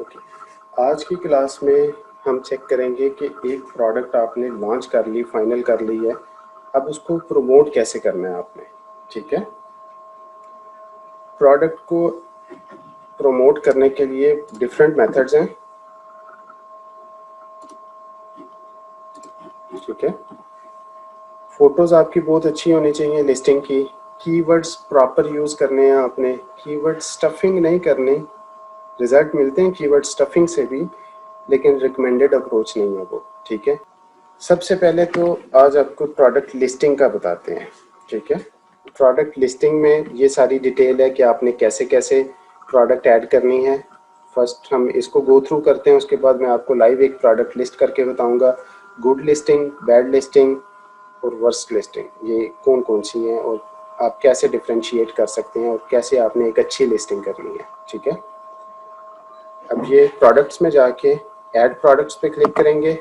Okay, आज की class में हम चेक करेंगे कि एक प्रोडक्ट आपने लॉन्च कर ली, फाइनल कर ली है, अब उसको प्रमोट कैसे करना है आपने। ठीक है, प्रोडक्ट को प्रमोट करने के लिए डिफरेंट मेथड्स हैं। ठीक है, फोटोज आपकी बहुत अच्छी होनी चाहिए लिस्टिंग की, कीवर्ड्स प्रॉपर यूज़ करने हैं आपने, कीवर्ड स्टफिंग नहीं करनी। रिजल्ट मिलते हैं कीवर्ड स्टफिंग से भी, लेकिन रिकमेंडेड अप्रोच नहीं है वो। ठीक है, सबसे पहले तो आज आपको प्रोडक्ट लिस्टिंग का बताते हैं। ठीक है, प्रोडक्ट लिस्टिंग में ये सारी डिटेल है कि आपने कैसे कैसे प्रोडक्ट ऐड करनी है। फर्स्ट हम इसको गो थ्रू करते हैं, उसके बाद मैं आपको लाइव एक प्रोडक्ट लिस्ट करके बताऊंगा। गुड लिस्टिंग, बैड लिस्टिंग और वर्स्ट लिस्टिंग, ये कौन कौन सी हैं और आप कैसे डिफ्रेंशिएट कर सकते हैं और कैसे आपने एक अच्छी लिस्टिंग करनी है। ठीक है, अब ये प्रोडक्ट्स में जाके ऐड प्रोडक्ट्स पे क्लिक करेंगे,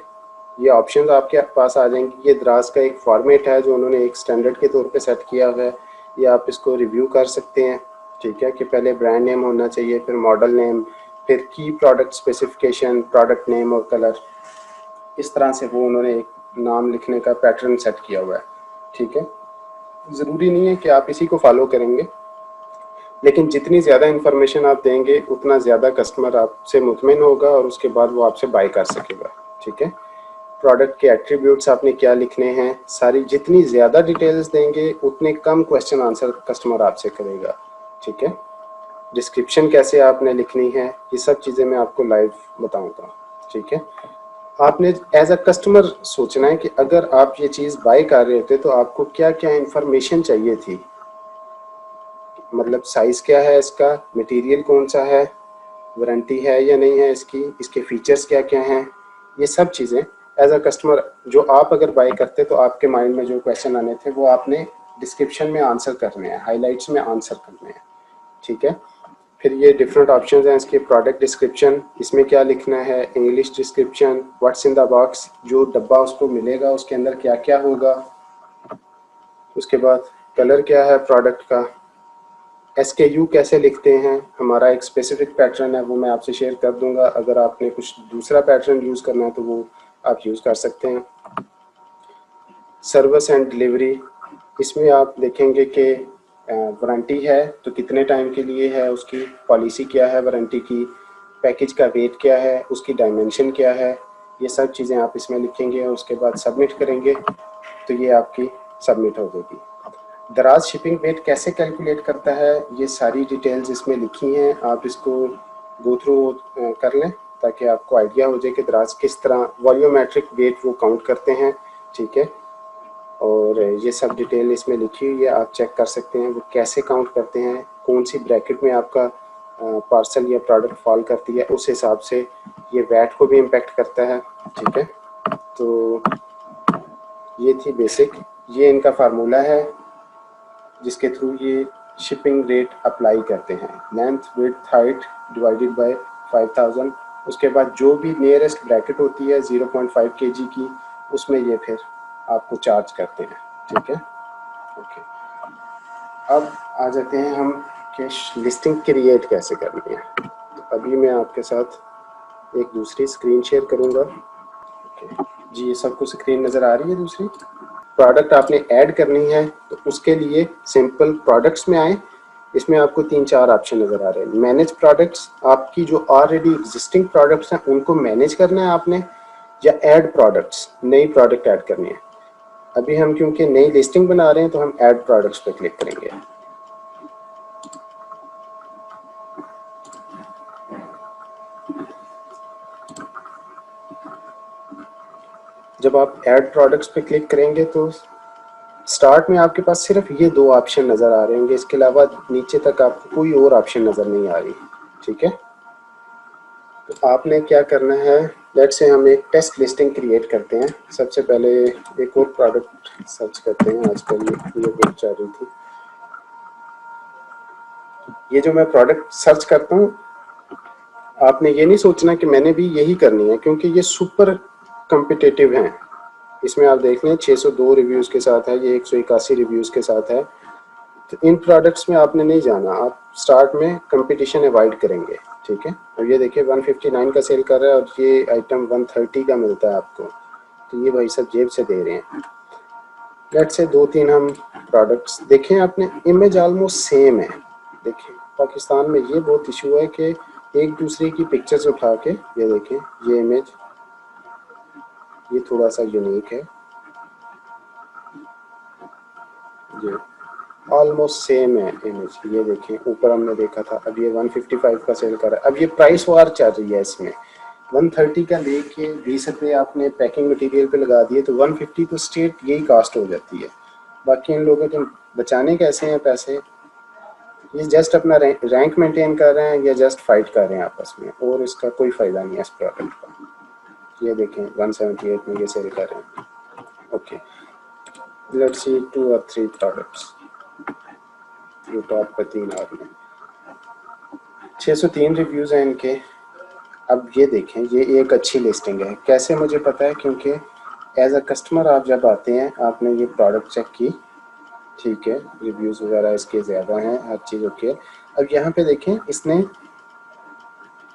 ये ऑप्शंस आपके पास आ जाएंगी। ये द्रास का एक फॉर्मेट है जो उन्होंने एक स्टैंडर्ड के तौर पे सेट किया हुआ है, ये आप इसको रिव्यू कर सकते हैं। ठीक है, कि पहले ब्रांड नेम होना चाहिए, फिर मॉडल नेम, फिर की प्रोडक्ट स्पेसिफिकेशन, प्रोडक्ट नेम और कलर। इस तरह से वो उन्होंने एक नाम लिखने का पैटर्न सेट किया हुआ है। ठीक है, ज़रूरी नहीं है कि आप इसी को फॉलो करेंगे, लेकिन जितनी ज़्यादा इन्फॉर्मेशन आप देंगे उतना ज़्यादा कस्टमर आपसे मुतमिन होगा और उसके बाद वो आपसे बाय कर सकेगा। ठीक है, प्रोडक्ट के एट्रीब्यूट्स आपने क्या लिखने हैं, सारी जितनी ज़्यादा डिटेल्स देंगे उतने कम क्वेश्चन आंसर कस्टमर आपसे करेगा। ठीक है, डिस्क्रिप्शन कैसे आपने लिखनी है, ये सब चीज़ें मैं आपको लाइव बताऊंगा। ठीक है, आपने एज अ कस्टमर सोचना है कि अगर आप ये चीज़ बाय कर रहे थे तो आपको क्या क्या इन्फॉर्मेशन चाहिए थी। मतलब साइज़ क्या है इसका, मटेरियल कौन सा है, वारंटी है या नहीं है इसकी, इसके फीचर्स क्या क्या हैं, ये सब चीज़ें एज अ कस्टमर जो आप अगर बाय करते तो आपके माइंड में जो क्वेश्चन आने थे वो आपने डिस्क्रिप्शन में आंसर करने हैं, हाइलाइट्स में आंसर करने हैं। ठीक है, फिर ये डिफरेंट ऑप्शंस हैं इसके। प्रोडक्ट डिस्क्रिप्शन, इसमें क्या लिखना है, English description, what's in the box, जो डब्बा उसको मिलेगा उसके अंदर क्या क्या होगा। उसके बाद कलर क्या है प्रोडक्ट का, SKU कैसे लिखते हैं, हमारा एक स्पेसिफिक पैटर्न है वो मैं आपसे शेयर कर दूंगा, अगर आपने कुछ दूसरा पैटर्न यूज़ करना है तो वो आप यूज़ कर सकते हैं। सर्विस एंड डिलीवरी, इसमें आप देखेंगे कि वारंटी है तो कितने टाइम के लिए है, उसकी पॉलिसी क्या है वारंटी की, पैकेज का वेट क्या है, उसकी डायमेंशन क्या है, ये सब चीज़ें आप इसमें लिखेंगे और उसके बाद सबमिट करेंगे तो ये आपकी सबमिट हो जाएगी। दराज शिपिंग वेट कैसे कैलकुलेट करता है, ये सारी डिटेल्स इसमें लिखी हैं, आप इसको गो थ्रू कर लें ताकि आपको आइडिया हो जाए कि दराज किस तरह वॉल्यूमेट्रिक वेट वो काउंट करते हैं। ठीक है, और ये सब डिटेल इसमें लिखी हुई है, आप चेक कर सकते हैं वो कैसे काउंट करते हैं, कौन सी ब्रैकेट में आपका पार्सल या प्रोडक्ट फॉल करती है, उस हिसाब से ये वैट को भी इम्पेक्ट करता है। ठीक है, तो ये थी बेसिक, ये इनका फार्मूला है जिसके थ्रू ये शिपिंग रेट अप्लाई करते हैं, length width height divided by 5000। उसके बाद जो भी नियरेस्ट ब्रैकेट होती है 0.5 kg की, उसमें ये फिर आपको चार्ज करते हैं। ठीक है, ओके, अब आ जाते हैं हम कि लिस्टिंग क्रिएट कैसे करनी है। तो अभी मैं आपके साथ एक दूसरी स्क्रीन शेयर करूँगा। ओके जी, ये सबको स्क्रीन नज़र आ रही है दूसरी। प्रोडक्ट आपने ऐड करनी है तो उसके लिए सिंपल प्रोडक्ट्स में आए, इसमें आपको 3-4 ऑप्शन नज़र आ रहे हैं। मैनेज प्रोडक्ट्स, आपकी जो ऑलरेडी एग्जिस्टिंग प्रोडक्ट्स हैं उनको मैनेज करना है आपने, या ऐड प्रोडक्ट्स, नई प्रोडक्ट ऐड करनी है। अभी हम क्योंकि नई लिस्टिंग बना रहे हैं तो हम ऐड प्रोडक्ट्स पे क्लिक करेंगे। जब आप ऐड प्रोडक्ट्स पे क्लिक करेंगे तो स्टार्ट में आपके पास सिर्फ ये 2 ऑप्शन नज़र आ रहे होंगे, इसके अलावा नीचे तक आपको कोई और ऑप्शन नज़र नहीं आ रही। ठीक है, तो आपने क्या करना है, लेट्स से हम एक टेस्ट लिस्टिंग क्रिएट करते हैं। सबसे पहले एक और प्रोडक्ट सर्च करते हैं, आजकल ये बुक चल रही थी। ये जो मैं प्रोडक्ट सर्च करता हूँ, आपने ये नहीं सोचना कि मैंने भी यही करनी है, क्योंकि ये सुपर कम्पिटिटिव हैं। इसमें आप देख लें 602 रिव्यूज़ के साथ है, ये 181 रिव्यूज़ के साथ है। तो इन प्रोडक्ट्स में आपने नहीं जाना, आप स्टार्ट में कंपटीशन अवॉइड करेंगे, ठीक है। और ये देखिए 159 का सेल कर रहा है और ये आइटम 130 का मिलता है आपको, तो ये भाई सब जेब से दे रहे हैं। लेट्स से 2-3 हम प्रोडक्ट्स देखें, आपने इमेज ऑलमोस्ट सेम है। देखिए पाकिस्तान में ये बहुत इशू है कि एक दूसरे की पिक्चर्स उठा के, ये देखें ये इमेज, ये थोड़ा सा यूनिक है, ये ऑलमोस्ट सेम है इमेज। ये देखें ऊपर हमने देखा था, अब ये 155 का सेल कर रहा है। अब ये प्राइस वार चल रही है इसमें, 130 का लेके 20 रुपये आपने पैकिंग मटेरियल पे लगा दिए तो 150 तो स्ट्रेट यही कास्ट हो जाती है। बाकी इन लोगों के बचाने कैसे हैं पैसे, ये जस्ट अपना रैंक मेंटेन कर रहे हैं या जस्ट फाइट कर रहे हैं आपस में, और इसका कोई फ़ायदा नहीं है इस प्रोडक्ट का। ये देखें 178 में ये सेल कर रहे हैं। ओके, लेट्स सी 2 और 3 प्रोडक्ट्स जो टॉप पे 3 और में 603 रिव्यूज़ हैं इनके। अब ये देखें, ये एक अच्छी लिस्टिंग है। कैसे मुझे पता है, क्योंकि एज अ कस्टमर आप जब आते हैं आपने ये प्रोडक्ट चेक की, ठीक है, रिव्यूज़ वगैरह इसके ज़्यादा हैं, हर चीज़ ओके। अब यहाँ पे देखें इसने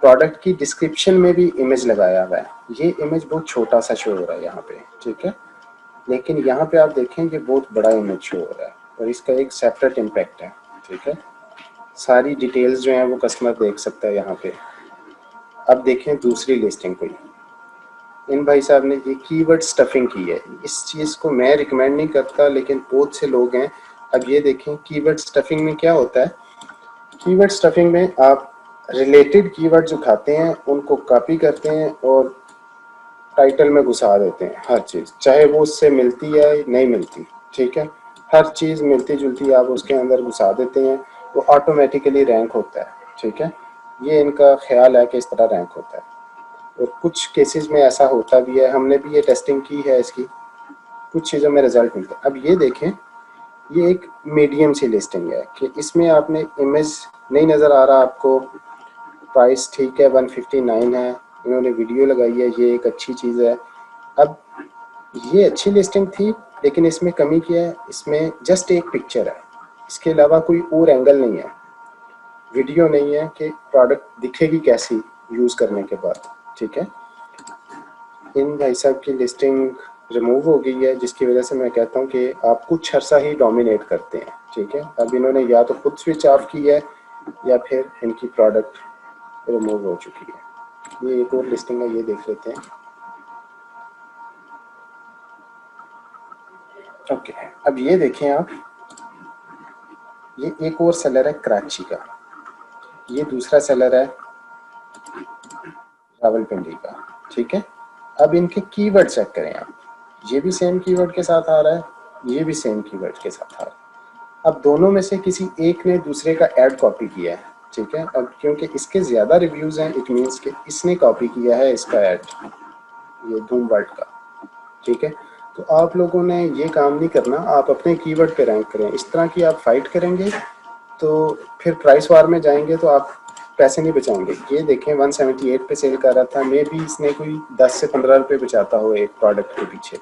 प्रोडक्ट की डिस्क्रिप्शन में भी इमेज लगाया हुआ है। ये इमेज बहुत छोटा सा शो हो रहा है यहाँ पे, ठीक है, लेकिन यहाँ पे आप देखें कि बहुत बड़ा इमेज शो हो रहा है और इसका एक सेपरेट इम्पैक्ट है, ठीक है। सारी डिटेल्स जो हैं वो कस्टमर देख सकता है यहाँ पे। अब देखें दूसरी लिस्टिंग कोई, इन भाई साहब ने ये कीवर्ड स्टफिंग की है। इस चीज़ को मैं रिकमेंड नहीं करता, लेकिन बहुत से लोग हैं। अब ये देखें कीवर्ड स्टफिंग में क्या होता है, कीवर्ड स्टफिंग में आप रिलेटेड कीवर्ड्स उठाते हैं, उनको कॉपी करते हैं और टाइटल में घुसा देते हैं हर चीज़, चाहे वो उससे मिलती है नहीं मिलती, ठीक है, हर चीज़ मिलती जुलती आप उसके अंदर घुसा देते हैं, वो ऑटोमेटिकली रैंक होता है, ठीक है। ये इनका ख्याल है कि इस तरह रैंक होता है, और कुछ केसेस में ऐसा होता भी है। हमने भी ये टेस्टिंग की है इसकी, कुछ चीज़ों में रिजल्ट मिलता है। अब ये देखें, ये एक मीडियम सी लिस्टिंग है कि इसमें आपने इमेज नहीं नज़र आ रहा आपको, प्राइस ठीक है 159 है, इन्होंने वीडियो लगाई है, ये एक अच्छी चीज़ है। अब ये अच्छी लिस्टिंग थी, लेकिन इसमें कमी क्या है, इसमें जस्ट एक पिक्चर है, इसके अलावा कोई और एंगल नहीं है, वीडियो नहीं है कि प्रोडक्ट दिखेगी कैसी यूज़ करने के बाद, ठीक है। इन भाई साहब की लिस्टिंग रिमूव हो गई है, जिसकी वजह से मैं कहता हूँ कि आप कुछ अर्सा ही डोमिनेट करते हैं, ठीक है। अब इन्होंने या तो खुद स्विच ऑफ की है या फिर इनकी प्रोडक्ट रिमूव हो चुकी है। ये एक और लिस्टिंग है, ये देख लेते हैं। ओके, अब ये देखें आप, ये एक और सेलर है कराची का, ये दूसरा सेलर है रावलपिंडी का, ठीक है। अब इनके कीवर्ड चेक करें आप, ये भी सेम कीवर्ड के साथ आ रहा है, ये भी सेम कीवर्ड के साथ आ रहा है। अब दोनों में से किसी एक ने दूसरे का ऐड कॉपी किया है, ठीक है। अब क्योंकि इसके ज़्यादा रिव्यूज़ हैं, इट मीन्स कि इसने कॉपी किया है इसका ऐड, ये धूम वर्ड का, ठीक है। तो आप लोगों ने ये काम नहीं करना, आप अपने कीवर्ड पे रैंक करें। इस तरह की आप फाइट करेंगे तो फिर प्राइस वार में जाएंगे तो आप पैसे नहीं बचाएंगे। ये देखें 178 पे सेल कर रहा था, मे भी इसने कोई 10 से 15 रुपये बचाता हो एक प्रोडक्ट के पीछे।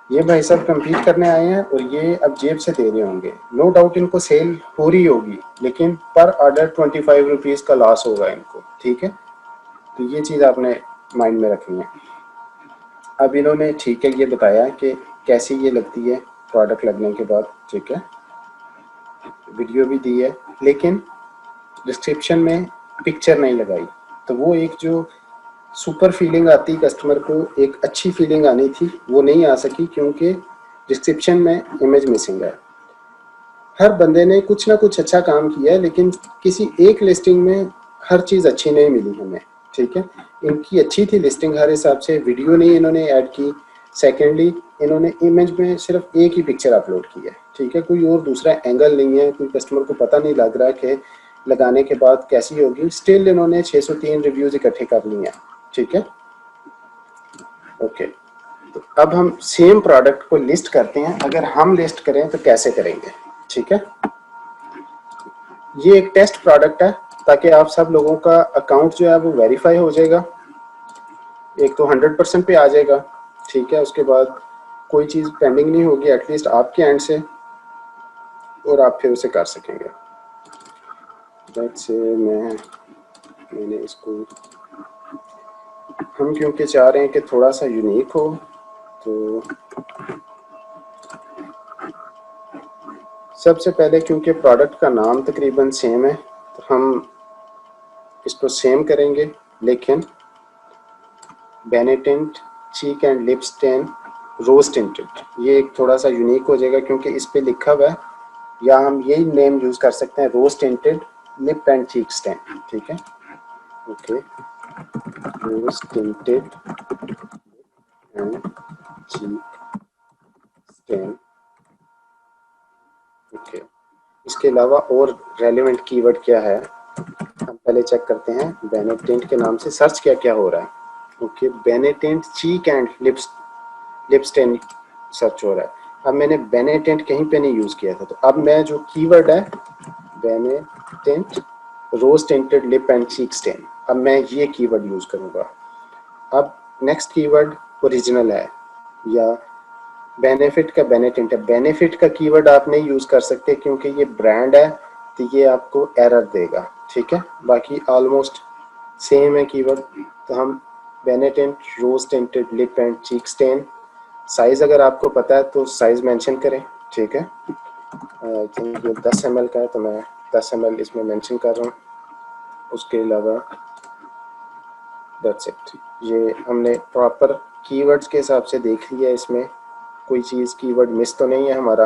ये भाई सब कम्पीट करने आए हैं और ये अब जेब से दे रहे होंगे, नो डाउट इनको सेल हो रही होगी, लेकिन पर ऑर्डर 25 रुपीज़ का लॉस होगा इनको, ठीक है। तो ये चीज़ आपने माइंड में रखनी है। अब इन्होंने ठीक है ये बताया कि कैसी ये लगती है प्रोडक्ट लगने के बाद, ठीक है, वीडियो भी दी है, लेकिन डिस्क्रिप्शन में पिक्चर नहीं लगाई। तो वो एक जो सुपर फीलिंग आती कस्टमर को, एक अच्छी फीलिंग आनी थी, वो नहीं आ सकी क्योंकि डिस्क्रिप्शन में इमेज मिसिंग है। हर बंदे ने कुछ ना कुछ अच्छा काम किया है, लेकिन किसी एक लिस्टिंग में हर चीज़ अच्छी नहीं मिली हमें, ठीक है। इनकी अच्छी थी लिस्टिंग हर हिसाब से, वीडियो नहीं इन्होंने ऐड की। सेकेंडली इन्होंने इमेज में सिर्फ एक ही पिक्चर अपलोड की है, ठीक है, कोई और दूसरा एंगल नहीं है, कोई कस्टमर को पता नहीं लग रहा कि लगाने के बाद कैसी होगी। स्टिल इन्होंने 603 रिव्यूज़ इकट्ठे कर लिए हैं, ठीक है। ओके, तो अब हम सेम प्रोडक्ट को लिस्ट करते हैं। अगर हम लिस्ट करें तो कैसे करेंगे, ठीक है। ये एक टेस्ट प्रोडक्ट है ताकि आप सब लोगों का अकाउंट जो है वो वेरीफाई हो जाएगा, एक तो 100% पे आ जाएगा, ठीक है। उसके बाद कोई चीज़ पेंडिंग नहीं होगी एटलीस्ट आपके एंड से। और आप फिर उसे कर सकेंगे। से मैंने इसको, हम क्योंकि चाह रहे हैं कि थोड़ा सा यूनिक हो, तो सबसे पहले क्योंकि प्रोडक्ट का नाम तकरीबन सेम है तो हम इसको सेम करेंगे, लेकिन Benetint cheek and lip stain rose tinted, ये एक थोड़ा सा यूनिक हो जाएगा क्योंकि इस पे लिखा हुआ है, या हम यही नेम यूज़ कर सकते हैं, rose tinted lip and cheek stain. ठीक है, okay, rose tinted and cheek stain. Okay, इसके अलावा और रेलिवेंट कीवर्ड क्या है, हम पहले चेक करते हैं बेनेटेंट के नाम से सर्च क्या क्या हो रहा है। Okay, Benetint cheek and lip stain search हो रहा है। अब मैंने बेनेटेंट कहीं पे नहीं यूज़ किया था, तो अब मैं जो कीवर्ड है Benetint rose tinted lip and cheek stain, अब मैं ये कीवर्ड यूज़ करूँगा। अब नेक्स्ट कीवर्ड ओरिजिनल है या बेनिफिट का बेनेटेंट है। बेनिफिट का कीवर्ड आप नहीं यूज़ कर सकते क्योंकि ये ब्रांड है, तो ये आपको एरर देगा। ठीक है, बाकी ऑलमोस्ट सेम है कीवर्ड, तो हम Benetint rose tinted lip and cheek stain. Size अगर आपको पता है तो साइज़ मेंशन करें। ठीक है, आई थिंक ये 10 ml का है तो मैं 10 ml इसमें मेंशन कर रहा हूँ। उसके अलावा दैट्स इट, ये हमने प्रॉपर कीवर्ड्स के हिसाब से देख लिया, इसमें कोई चीज़ कीवर्ड मिस तो नहीं है हमारा,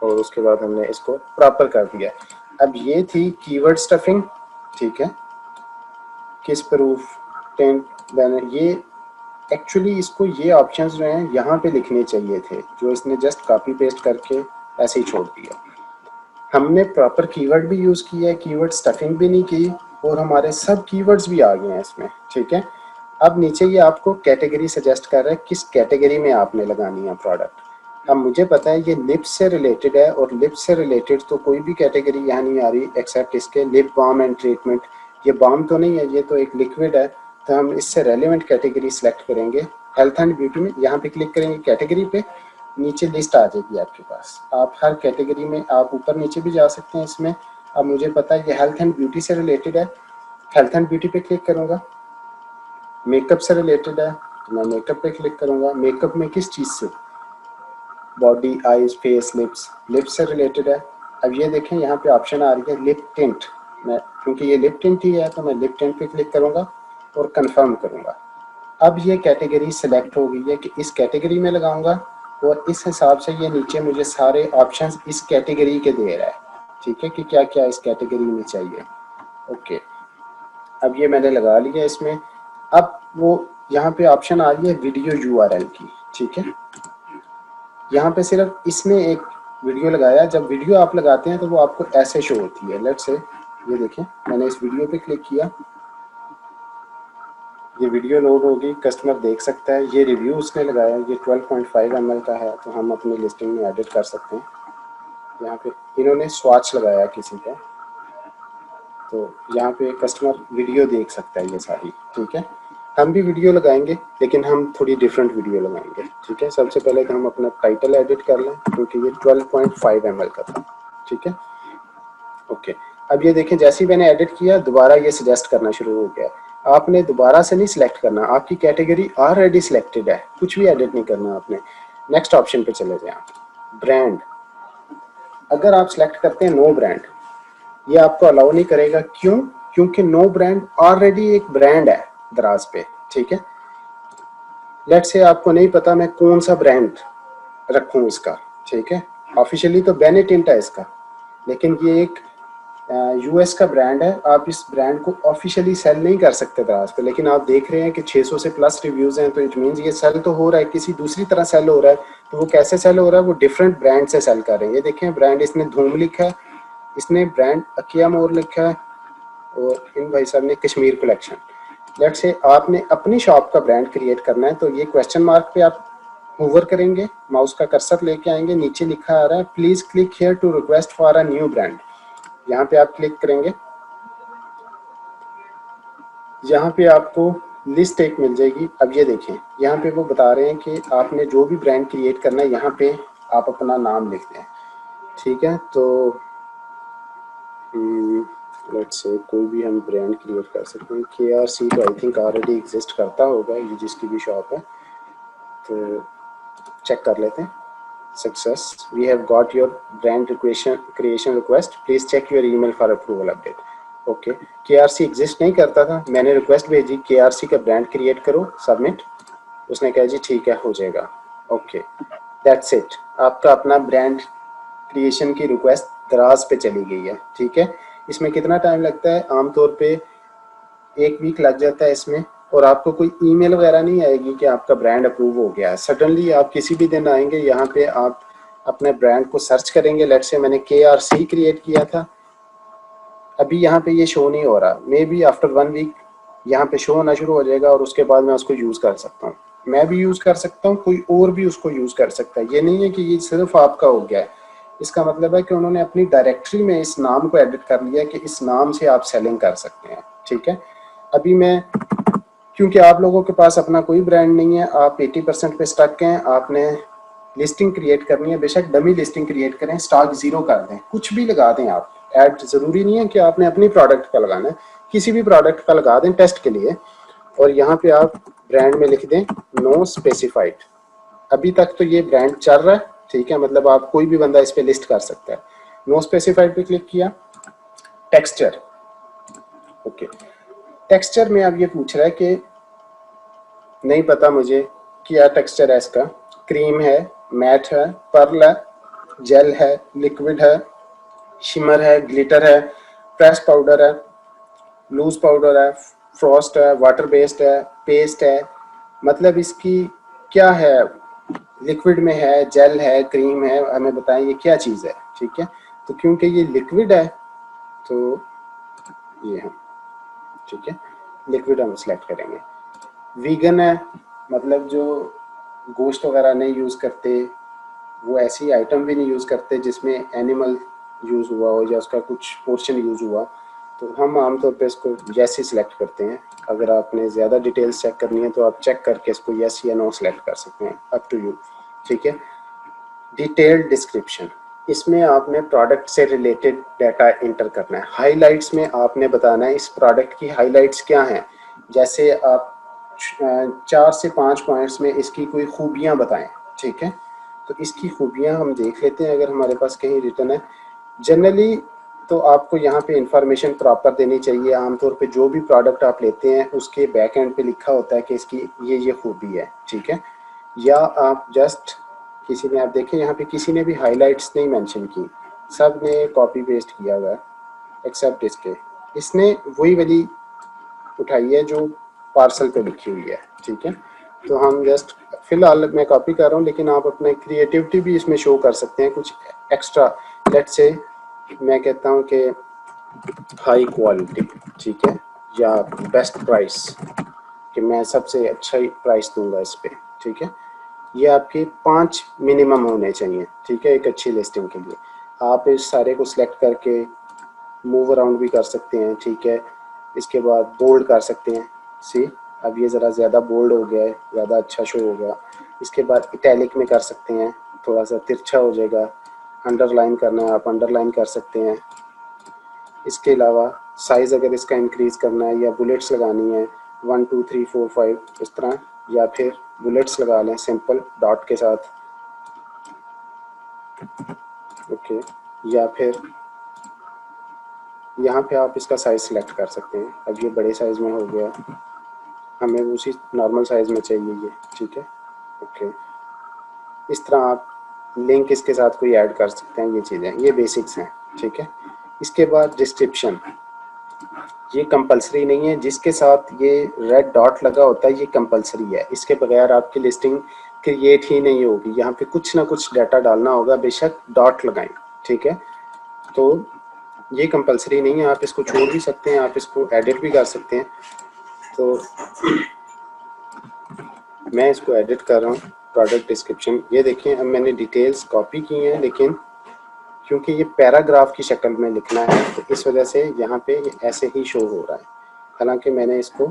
और उसके बाद हमने इसको प्रॉपर कर दिया। अब ये थी कीवर्ड स्टफिंग। ठीक है, किस प्रूफ टेंट बैनर, ये एक्चुअली इसको ये ऑप्शंस जो हैं यहाँ पे लिखने चाहिए थे, जो इसने जस्ट कॉपी पेस्ट करके ऐसे ही छोड़ दिया। हमने प्रॉपर कीवर्ड भी यूज़ किया है, कीवर्ड स्टफिंग भी नहीं की, और हमारे सब कीवर्ड्स भी आ गए हैं इसमें। ठीक है, अब नीचे ये आपको कैटेगरी सजेस्ट कर रहा है किस कैटेगरी में आपने लगानी है प्रोडक्ट। अब मुझे पता है ये लिप्स से रिलेटेड है, और लिप्स से रिलेटेड तो कोई भी कैटेगरी यहाँ नहीं आ रही एक्सेप्ट इसके लिप बाम एंड ट्रीटमेंट। ये बाम तो नहीं है, ये तो एक लिक्विड है, तो हम इससे रेलिवेंट कैटेगरी सेलेक्ट करेंगे। हेल्थ एंड ब्यूटी में यहाँ पे क्लिक करेंगे, कैटेगरी पे नीचे लिस्ट आ जाएगी आपके पास, आप हर कैटेगरी में आप ऊपर नीचे भी जा सकते हैं इसमें। अब मुझे पता है ये हेल्थ एंड ब्यूटी से रिलेटेड है, हेल्थ एंड ब्यूटी पे क्लिक करूँगा। मेकअप से रिलेटेड है तो मैं मेकअप पे क्लिक करूँगा। मेकअप में किस चीज़ से, body, eyes, face, lips, lips से रिलेटेड है। अब ये देखें यहाँ पे ऑप्शन आ रही है लिप टिंट, मैं क्योंकि ये लिप टिंट ही है तो मैं लिप टिंट पे क्लिक करूँगा और कंफर्म करूँगा। अब ये कैटेगरी सिलेक्ट हो गई है कि इस कैटेगरी में लगाऊंगा, और इस हिसाब से ये नीचे मुझे सारे ऑप्शंस इस कैटेगरी के दे रहा है। ठीक है, कि क्या क्या इस कैटेगरी में चाहिए। ओके, अब ये मैंने लगा लिया इसमें। अब वो यहाँ पे ऑप्शन आ रही है वीडियो यूआरएल की। ठीक है, यहाँ पे सिर्फ इसने एक वीडियो लगाया, जब वीडियो आप लगाते हैं तो वो आपको ऐसे शो होती है। लेट्स से ये देखें, मैंने इस वीडियो पे क्लिक किया, ये वीडियो लोड होगी, कस्टमर देख सकता है। ये रिव्यू उसने लगाया, ये 12.5 ml का है, तो हम अपनी लिस्टिंग में एडिट कर सकते हैं। यहाँ पे इन्होंने स्वाच लगाया किसी का, तो यहाँ पे कस्टमर वीडियो देख सकता है ये सारी। ठीक है, हम भी वीडियो लगाएंगे लेकिन हम थोड़ी डिफरेंट वीडियो लगाएंगे। ठीक है, सबसे पहले तो हम अपना टाइटल एडिट कर लें क्योंकि ये 12.5 ml का था। ठीक है, ओके, अब ये देखें जैसे ही मैंने एडिट किया दोबारा ये सजेस्ट करना शुरू हो गया। आपने दोबारा से नहीं सिलेक्ट करना, आपकी कैटेगरी ऑलरेडी सिलेक्टेड है, कुछ भी एडिट नहीं करना आपने। नेक्स्ट ऑप्शन पे चले जाएं, ब्रांड। अगर आप सिलेक्ट करते हैं नो ब्रांड, ये आपको अलाउ नहीं करेगा। क्यों? क्योंकि नो ब्रांड ऑलरेडी एक ब्रांड है दराज पे। ठीक है, लेट्स से आपको नहीं पता मैं कौन सा ब्रांड रखूं इसका। ठीक है, ऑफिशियली तो बेनेटेंट है इसका, लेकिन ये एक यूएस का ब्रांड है, आप इस ब्रांड को ऑफिशियली सेल नहीं कर सकते दराज पे, लेकिन आप देख रहे हैं कि 600 से प्लस रिव्यूज़ हैं, तो इट मीन्स ये सेल तो हो रहा है, किसी दूसरी तरह सेल हो रहा है। तो वो कैसे सेल हो रहा है, वो डिफरेंट ब्रांड से सेल कर रहे हैं। ये देखें ब्रांड इसने धूम लिखा है, इसने ब्रांड अकिया मोर लिखा है, और इन भाई साहब ने कश्मीर कलेक्शन। लेट्स से आपने अपनी शॉप का ब्रांड क्रिएट करना है, तो ये क्वेश्चन मार्क पे आप होवर करेंगे, माउस का कर्सर लेके आएंगे, नीचे लिखा आ रहा है please click here to request for a new brand. यहाँ पे आप क्लिक करेंगे, यहाँ पे आपको लिस्ट एक मिल जाएगी। अब ये देखें यहाँ पे वो बता रहे हैं कि आपने जो भी ब्रांड क्रिएट करना है यहाँ पे आप अपना नाम लिख दें। ठीक है, तो लेट्स से कोई भी हम ब्रांड क्रिएट कर सकते हैं। KRC तो आई थिंक ऑलरेडी एग्जिस्ट करता होगा, ये जिसकी भी शॉप है, तो चेक कर लेते हैं। Success, we have got your brand creation request, please check your email for approval update. Okay, KRC exist नहीं करता था, मैंने रिक्वेस्ट भेजी KRC का ब्रांड क्रिएट करो, सबमिट। उसने कहा जी ठीक है, हो जाएगा। ओके, दैट्स इट, आपका अपना ब्रांड क्रिएशन की रिक्वेस्ट दराज पे चली गई है। ठीक है, इसमें कितना टाइम लगता है? आमतौर पे 1 वीक लग जाता है इसमें, और आपको कोई ईमेल वगैरह नहीं आएगी कि आपका ब्रांड अप्रूव हो गया है। सडनली आप किसी भी दिन आएंगे यहाँ पे, आप अपने ब्रांड को सर्च करेंगे, लेट्स से मैंने KRC क्रिएट किया था, अभी यहाँ पे ये शो नहीं हो रहा, मे बी आफ्टर 1 वीक यहाँ पे शो होना शुरू हो जाएगा, और उसके बाद मैं उसको यूज़ कर सकता हूँ। मैं भी यूज़ कर सकता हूँ, कोई और भी उसको यूज़ कर सकता है। ये नहीं है कि ये सिर्फ आपका हो गया है। इसका मतलब है कि उन्होंने अपनी डायरेक्टरी में इस नाम को एडिट कर लिया कि इस नाम से आप सेलिंग कर सकते हैं। ठीक है, अभी मैं, क्योंकि आप लोगों के पास अपना कोई ब्रांड नहीं है, आप 80% पे स्टक हैं, आपने लिस्टिंग क्रिएट करनी है, बेशक डमी लिस्टिंग क्रिएट करें, स्टॉक जीरो कर दें, कुछ भी लगा दें आप। ऐड ज़रूरी नहीं है कि आपने अपनी प्रोडक्ट का लगाना है, किसी भी प्रोडक्ट का लगा दें टेस्ट के लिए, और यहाँ पे आप ब्रांड में लिख दें नो स्पेसिफाइड। अभी तक तो ये ब्रांड चल रहा है, ठीक है, मतलब आप कोई भी बंदा इस पे लिस्ट कर सकता है। नो स्पेसिफाइड पे क्लिक किया। टेक्सचर, ओके, टेक्सचर में अब ये पूछ रहा है कि नहीं पता मुझे क्या टेक्सचर है इसका, क्रीम है, मैट है, पर्ल है, जेल है, लिक्विड है, शिमर है, ग्लिटर है, प्रेस पाउडर है, लूज पाउडर है, फ्रॉस्ट है, वाटर बेस्ड है, पेस्ट है, मतलब इसकी क्या है, लिक्विड में है, जेल है, क्रीम है, हमें बताएं ये क्या चीज़ है। ठीक है, तो क्योंकि ये लिक्विड है तो ये हम, ठीक है, लिक्विड हम सेलेक्ट करेंगे। वीगन है, मतलब जो गोश्त वगैरह नहीं यूज़ करते, वो ऐसी आइटम भी नहीं यूज़ करते जिसमें एनिमल यूज़ हुआ हो या उसका कुछ पोर्शन यूज़ हुआ, तो हम आमतौर पे इसको यस ही सिलेक्ट करते हैं। अगर आपने ज़्यादा डिटेल्स चेक करनी है तो आप चेक करके इसको यस या नो सेलेक्ट कर सकते हैं, अप टू यू। ठीक है, डिटेल्ड डिस्क्रिप्शन, इसमें आपने प्रोडक्ट से रिलेटेड डाटा इंटर करना है। हाइलाइट्स में आपने बताना है इस प्रोडक्ट की हाइलाइट्स क्या हैं, जैसे आप 4 से 5 पॉइंट्स में इसकी कोई खूबियाँ बताएं। ठीक है, तो इसकी खूबियाँ हम देख लेते हैं अगर हमारे पास कहीं रिटर्न है। जनरली तो आपको यहाँ पे इंफॉर्मेशन प्रॉपर देनी चाहिए। आमतौर पे जो भी प्रोडक्ट आप लेते हैं उसके बैक एंड पे लिखा होता है कि इसकी ये खूबी है। ठीक है, या आप जस्ट किसी ने, आप देखें यहाँ पे किसी ने भी हाइलाइट्स नहीं मेंशन की, सब ने कॉपी पेस्ट किया हुआ है एक्सेप्ट इसके, इसने वही वाली उठाई है जो पार्सल पे लिखी हुई है। ठीक है, तो हम जस्ट, फिलहाल मैं कॉपी कर रहा हूँ, लेकिन आप अपने क्रिएटिविटी भी इसमें शो कर सकते हैं कुछ एक्स्ट्रा। लेट्स से मैं कहता हूँ कि हाई क्वालिटी, ठीक है, या बेस्ट प्राइस, कि मैं सबसे अच्छा ही प्राइस दूंगा इस पे। ठीक है, ये आपके 5 मिनिमम होने चाहिए। ठीक है, एक अच्छी लिस्टिंग के लिए आप इस सारे को सिलेक्ट करके मूव अराउंड भी कर सकते हैं। ठीक है, इसके बाद बोल्ड कर सकते हैं। सी, अब ये ज़रा ज़्यादा बोल्ड हो गया है, ज़्यादा अच्छा शो होगा। इसके बाद इटैलिक में कर सकते हैं, थोड़ा सा तिरछा हो जाएगा। अंडरलाइन करना है आप अंडरलाइन कर सकते हैं। इसके अलावा साइज़ अगर इसका इंक्रीज़ करना है या बुलेट्स लगानी है 1 2 3 4 5 इस तरह, या फिर बुलेट्स लगा लें सिंपल डॉट के साथ। ओके, या फिर यहाँ पे आप इसका साइज़ सिलेक्ट कर सकते हैं। अब ये बड़े साइज़ में हो गया, हमें उसी नॉर्मल साइज़ में चाहिए ये। ठीक है, ओके, इस तरह आप लिंक इसके साथ कोई ऐड कर सकते हैं। ये चीज़ें, ये बेसिक्स हैं। ठीक है, इसके बाद डिस्क्रिप्शन, ये कंपलसरी नहीं है, जिसके साथ ये रेड डॉट लगा होता है ये कंपलसरी है, इसके बगैर आपकी लिस्टिंग क्रिएट ही नहीं होगी। यहाँ पे कुछ ना कुछ डाटा डालना होगा, बेशक डॉट लगाएं। ठीक है, तो ये कंपलसरी नहीं है, आप इसको छोड़ भी सकते हैं, आप इसको एडिट भी कर सकते हैं। तो मैं इसको एडिट कर रहा हूँ, प्रोडक्ट डिस्क्रिप्शन। ये देखें, अब मैंने डिटेल्स कॉपी की हैं, लेकिन क्योंकि ये पैराग्राफ की शक्ल में लिखना है तो इस वजह से यहाँ पे ये ऐसे ही शो हो रहा है। हालांकि मैंने इसको,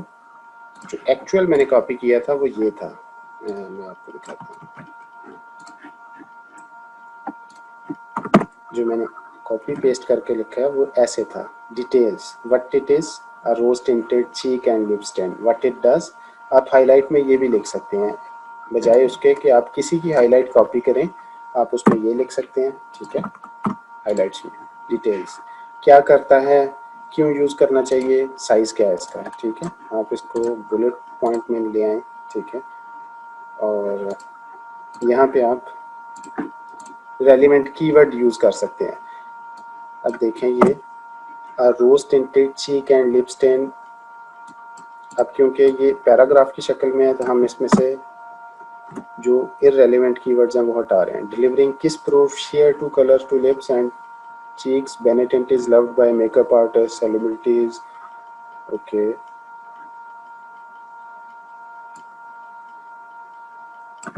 जो एक्चुअल मैंने कॉपी किया था वो ये था। मैं आपको दिखाता हूँ, जो मैंने कॉपी पेस्ट करके लिखा है वो ऐसे था, details, what it is a rose tinted cheek and lips tint, what it does. आप हाईलाइट में ये भी लिख सकते हैं, बजाय उसके कि आप किसी की हाईलाइट कॉपी करें, आप उसमें ये लिख सकते हैं, ठीक है। हाईलाइट्स में डिटेल्स क्या करता है, क्यों यूज़ करना चाहिए, साइज़ क्या है इसका, ठीक है। आप इसको बुलेट पॉइंट में ले आएँ, ठीक है। और यहाँ पे आप रेलिवेंट कीवर्ड यूज़ कर सकते हैं। अब देखें ये rose tinted cheek and lips tint, अब क्योंकि ये पैराग्राफ की शक्ल में है तो हम इसमें से जो इररेलेवेंट कीवर्ड्स हैं वो हटा रहे हैं। डिलीवरिंग किस proof share two colours to lips and cheeks, Benetint is loved by makeup artists, celebrities. Okay.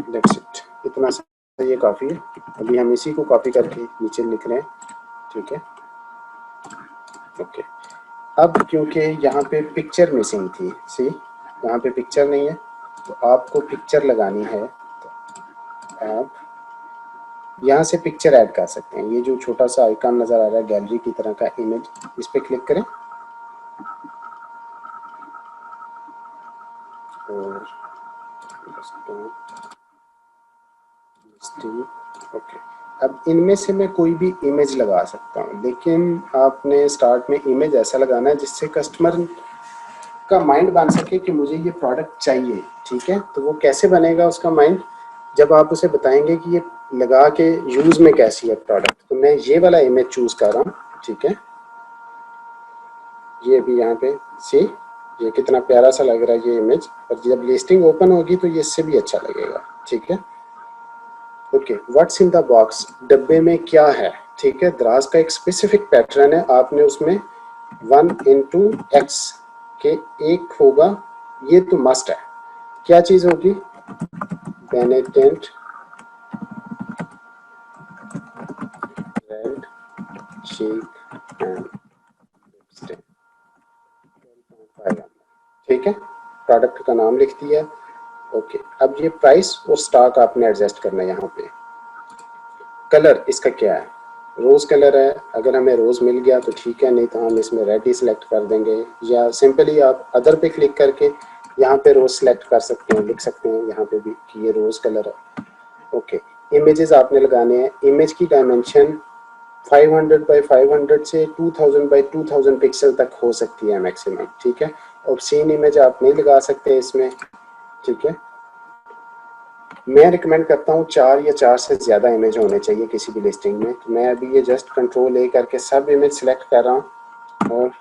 That's it. इतना सा ये काफ़ी है। अभी हम इसी को कॉपी करके नीचे लिख रहे हैं, ठीक है। ओके। अब क्योंकि यहाँ पे पिक्चर मिसिंग थी, सी यहाँ पे पिक्चर नहीं है, तो आपको पिक्चर लगानी है, तो आप यहाँ से पिक्चर ऐड कर सकते हैं। ये जो छोटा सा आइकन नज़र आ रहा है गैलरी की तरह का इमेज, इस पर क्लिक करें और ओके। अब इनमें से मैं कोई भी इमेज लगा सकता हूँ, लेकिन आपने स्टार्ट में इमेज ऐसा लगाना है जिससे कस्टमर का माइंड बन सके कि मुझे ये प्रोडक्ट चाहिए, ठीक है। तो वो कैसे बनेगा उसका माइंड, जब आप उसे बताएंगे कि ये लगा के यूज़ में कैसी है प्रोडक्ट। तो मैं ये वाला इमेज चूज़ कर रहा हूँ, ठीक है। ये भी यहाँ पे सी, ये कितना प्यारा सा लग रहा है ये इमेज, और जब लिस्टिंग ओपन होगी तो ये इससे भी अच्छा लगेगा, ठीक है। Okay, what's in the box, डब्बे में क्या है, ठीक है। दराज का एक स्पेसिफिक पैटर्न है, आपने उसमें 1x के एक होगा, ये तो मस्ट है। क्या चीज़ होगी, बेनेटेंट रेड चीक एंड लिपस्टिक, ठीक है। प्रोडक्ट का नाम लिख दिया। ओके, अब ये प्राइस और स्टॉक आपने एडजस्ट करना है। यहाँ पे कलर इसका क्या है, रोज़ कलर है, अगर हमें रोज़ मिल गया तो ठीक है, नहीं तो हम इसमें रेड ही सिलेक्ट कर देंगे, या सिंपली आप अदर पे क्लिक करके यहाँ पे रोज़ सेलेक्ट कर सकते हैं, लिख सकते हैं यहाँ पे भी कि ये रोज़ कलर है। ओके, इमेजेस आपने लगाने हैं, इमेज की डायमेंशन 500 बाई 500 से 2000 बाई 2000 पिक्सल तक हो सकती है मैक्सिमम, ठीक है। ऑब्सीन इमेज आप नहीं लगा सकते इसमें, ठीक है। मैं रिकमेंड करता हूँ 4 या 4 से ज़्यादा इमेज होने चाहिए किसी भी लिस्टिंग में। तो मैं अभी ये जस्ट कंट्रोल ए करके सब इमेज सेलेक्ट कर रहा हूँ और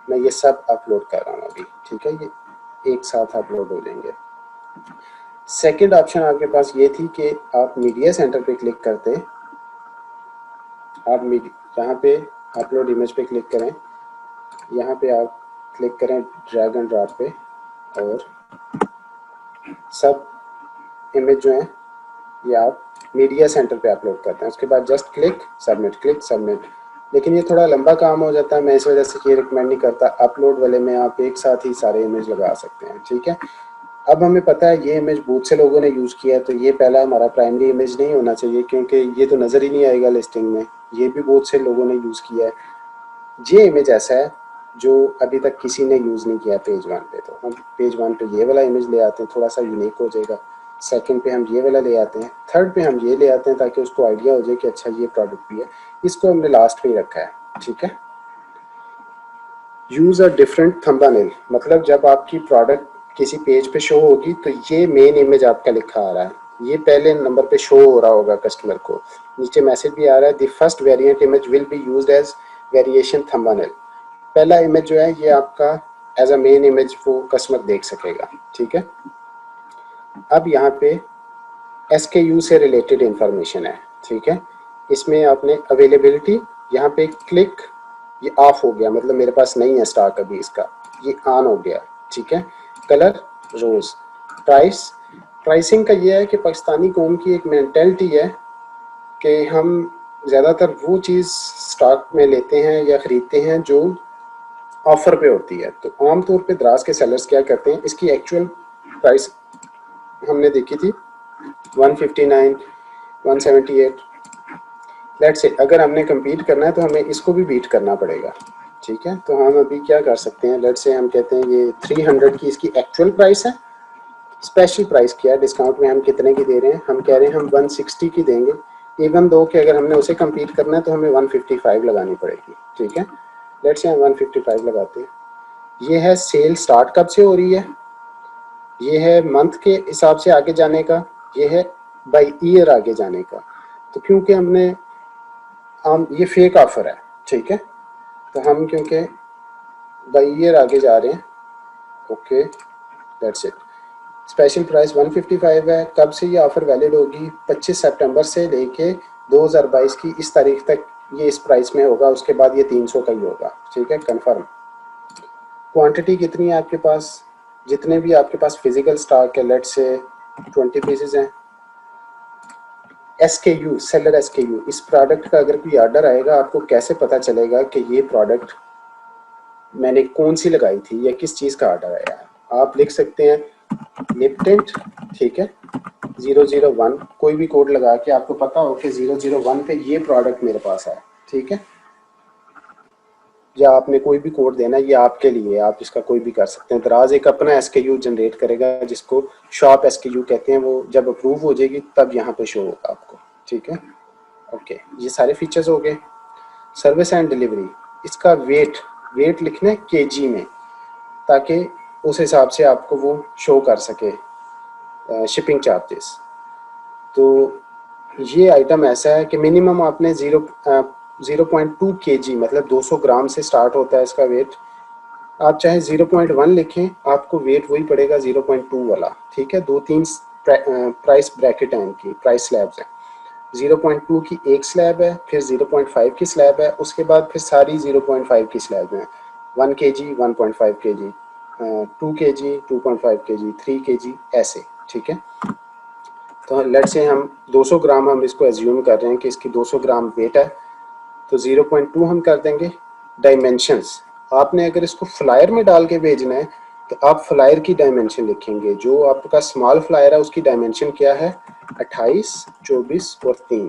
मैं ये सब अपलोड कर रहा हूँ अभी, ठीक है। ये एक साथ अपलोड हो जाएंगे। सेकंड ऑप्शन आपके पास ये थी कि आप मीडिया सेंटर पे क्लिक करते, आप यहाँ पे अपलोड इमेज पे क्लिक करें, यहाँ पे आप क्लिक करें ड्रैग एंड ड्रॉप पे, और सब इमेज जो है ये आप मीडिया सेंटर पे अपलोड करते हैं। उसके बाद जस्ट क्लिक सबमिट। लेकिन ये थोड़ा लंबा काम हो जाता है, मैं इस वजह से ये रिकमेंड नहीं करता। अपलोड वाले में आप एक साथ ही सारे इमेज लगा सकते हैं, ठीक है। अब हमें पता है ये इमेज बहुत से लोगों ने यूज़ किया है, तो ये पहला हमारा प्राइमरी इमेज नहीं होना चाहिए, क्योंकि ये तो नज़र ही नहीं आएगा लिस्टिंग में, ये भी बहुत से लोगों ने यूज़ किया है। ये इमेज ऐसा है जो अभी तक किसी ने यूज़ नहीं किया पेज 1 पे, तो हम पेज 1 पे ये वाला इमेज ले आते हैं, थोड़ा सा यूनिक हो जाएगा। सेकंड पे हम ये वाला ले आते हैं, थर्ड पे हम ये ले आते हैं ताकि उसको आइडिया हो जाए कि अच्छा ये प्रोडक्ट भी है। इसको हमने लास्ट पे ही रखा है, ठीक है। यूज़ अ डिफरेंट थंबनेल, मतलब जब आपकी प्रोडक्ट किसी पेज पे शो होगी तो ये मेन इमेज आपका लिखा आ रहा है, ये पहले नंबर पे शो हो रहा होगा कस्टमर को। नीचे मैसेज भी आ रहा है, the first variant image will be used as variation thumbnail. पहला इमेज जो है ये आपका एज अ मेन इमेज वो कस्टमर देख सकेगा, ठीक है। अब यहाँ पे SKU से रिलेटेड इंफॉर्मेशन है, ठीक है। इसमें आपने अवेलेबिलिटी, यहाँ पे क्लिक, ये ऑफ हो गया, मतलब मेरे पास नहीं है स्टॉक अभी इसका, ये ऑन हो गया, ठीक है। कलर रोज़, प्राइसिंग का ये है कि पाकिस्तानी कौम की एक मेंटेलिटी है कि हम ज़्यादातर वो चीज़ स्टॉक में लेते हैं या ख़रीदते हैं जो ऑफ़र पे होती है। तो आम तौर पे दराज के सेलर्स क्या करते हैं, इसकी एक्चुअल प्राइस हमने देखी थी 159, 178, लेट्स से अगर हमने compete करना है तो हमें इसको भी बीट करना पड़ेगा, ठीक है। तो हम अभी क्या कर सकते हैं, लेट्स से हम कहते हैं ये 300 की इसकी एक्चुअल प्राइस है, स्पेशल प्राइस क्या है, डिस्काउंट में हम कितने की दे रहे हैं, हम कह रहे हैं हम 160 की देंगे, इवन दो कि अगर हमने उसे compete करना है तो हमें 155 लगानी पड़ेगी, ठीक है। लेट्स से हम 155 लगाते हैं। ये है सेल स्टार्ट कब से हो रही है, ये है मंथ के हिसाब से आगे जाने का, ये है बाई ईयर आगे जाने का। तो क्योंकि हम ये फेक ऑफर है, ठीक है, तो हम क्योंकि बाई ईयर आगे जा रहे हैं, okay that's it. Special price 155 है। कब से ये ऑफ़र वैलिड होगी, 25 सितंबर से लेके 2022 की इस तारीख तक ये इस प्राइस में होगा, उसके बाद ये 300 का ही होगा, ठीक है, कंफर्म। क्वांटिटी कितनी है आपके पास, जितने भी आपके पास फिजिकल स्टॉक है, लेट्स से 20 पीसेज हैं। SKU, सेलर SKU, इस प्रोडक्ट का अगर कोई ऑर्डर आएगा आपको कैसे पता चलेगा कि ये प्रोडक्ट मैंने कौन सी लगाई थी या किस चीज़ का ऑर्डर आया है। आप लिख सकते हैं लिपटेंट, ठीक है, 001, कोई भी कोड लगा के आपको पता हो कि 001 पे ये प्रोडक्ट मेरे पास है, ठीक है। या आपने कोई भी कोड देना है, ये आपके लिए, आप इसका कोई भी कर सकते हैं। दराज एक अपना SKU जनरेट करेगा जिसको शॉप SKU कहते हैं, वो जब अप्रूव हो जाएगी तब यहाँ पे शो होगा आपको, ठीक है। ओके, ये सारे फीचर्स हो गए। सर्विस एंड डिलीवरी, इसका वेट लिखना है केजी में, ताकि उस हिसाब से आपको वो शो कर सके शिपिंग चार्जेस। तो ये आइटम ऐसा है कि मिनिमम आपने 0.2 kg मतलब 200 ग्राम से स्टार्ट होता है इसका वेट। आप चाहे 0.1 लिखें, आपको वेट वही पड़ेगा 0.2 वाला, ठीक है। दो तीन प्राइस ब्रैकेट हैं इनकी, प्राइस स्लैब्स हैं। 0.2 की एक स्लैब है, फिर 0.5 की स्लैब है, उसके बाद फिर सारी 0.5 की स्लैब हैं। 1 kg, 1.5 kg, 2 kg, 2.5 kg, 3 kg, ऐसे, ठीक है। तो लेट्स से हम 200 ग्राम हम इसको एज्यूम कर रहे हैं कि इसकी 200 ग्राम वेट है, तो 0.2 हम कर देंगे। डायमेंशंस, आपने अगर इसको फ्लायर में डाल के भेजना है तो आप फ्लायर की डायमेंशन लिखेंगे। जो आपका स्मॉल फ्लायर है उसकी डायमेंशन क्या है, 28, 24 और 3,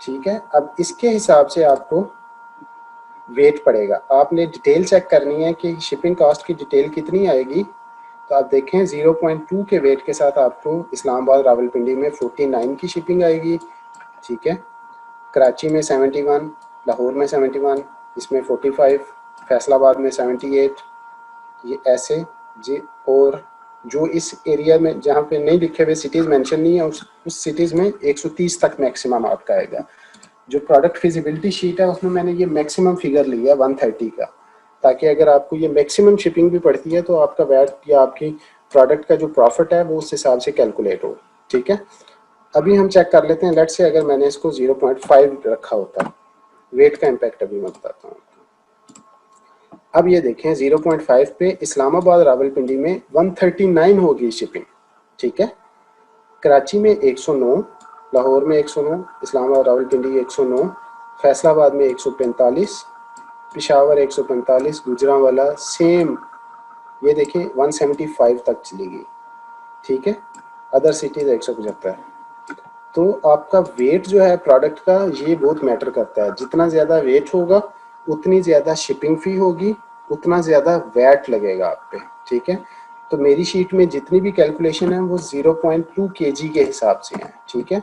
ठीक है। अब इसके हिसाब से आपको वेट पड़ेगा। आपने डिटेल चेक करनी है कि शिपिंग कॉस्ट की डिटेल कितनी आएगी। तो आप देखें 0.2 के वेट के साथ आपको इस्लामाबाद रावलपिंडी में 49 की शिपिंग आएगी, ठीक है। कराची में 71, लाहौर में 71, इसमें 45, फैसलाबाद में 78, ये ऐसे जी। और जो इस एरिया में जहाँ पे नहीं लिखे हुए सिटीज़ मेंशन नहीं है, उस सिटीज़ में 130 तक मैक्सिमम आपका आएगा। जो प्रोडक्ट फिजिबिलिटी शीट है उसमें मैंने ये मैक्सिमम फिगर लिया 130 का, ताकि अगर आपको ये मैक्सिमम शिपिंग भी पड़ती है तो आपका वैट या आपकी प्रोडक्ट का जो प्रॉफिट है वो उस हिसाब से कैलकुलेट हो, ठीक है। अभी हम चेक कर लेते हैं, लेट्स से अगर मैंने इसको 0.5 रखा होता, वेट का इम्पैक्ट अभी मैं बताता हूँ। अब ये देखें 0.5 पे इस्लामाबाद रावलपिंडी में 139 होगी शिपिंग, ठीक है। कराची में 109, लाहौर में 109, इस्लामाबाद रावलपिंडी 109, फैसलाबाद में 145, पेशावर 145, गुजरांवाला सेम, ये देखें 175 तक चली गई, ठीक है। Other cities 175। तो आपका वेट जो है प्रोडक्ट का ये बहुत मैटर करता है। जितना ज़्यादा वेट होगा उतनी ज़्यादा शिपिंग फ़ी होगी, उतना ज़्यादा वैट लगेगा आप पे, ठीक है। तो मेरी शीट में जितनी भी कैलकुलेशन है वो 0.2 kg के हिसाब से है, ठीक है।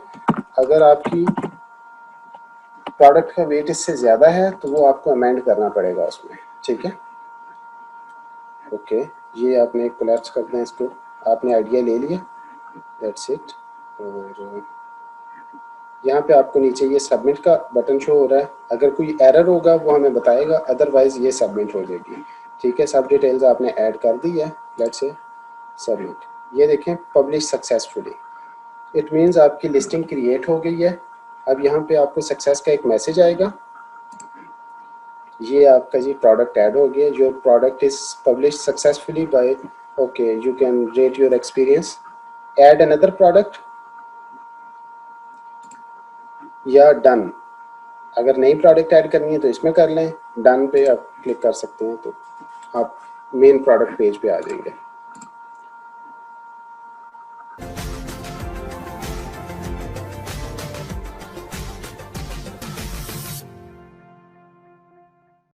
अगर आपकी प्रोडक्ट का वेट इससे ज़्यादा है तो वो आपको अमेंड करना पड़ेगा उसमें, ठीक है। ओके, ये आपने कोलैप्स कर दें इसको, आपने आइडिया ले लिया, दैट्स इट। और यहाँ पे आपको नीचे ये सबमिट का बटन शो हो रहा है। अगर कोई एरर होगा वो हमें बताएगा, अदरवाइज ये सबमिट हो जाएगी, ठीक है। सब डिटेल्स आपने ऐड कर दी है, लेट्स से सबमिट। ये देखें पब्लिश सक्सेसफुली, इट मीन्स आपकी लिस्टिंग क्रिएट हो गई है। अब यहाँ पे आपको सक्सेस का एक मैसेज आएगा, ये आपका जी प्रोडक्ट ऐड हो गया, your product is publish successfully by, okay you can rate your experience, add another product या डन। अगर नई प्रोडक्ट ऐड करनी है तो इसमें कर लें, डन पे आप क्लिक कर सकते हैं तो आप मेन प्रोडक्ट पेज पे आ जाएंगे।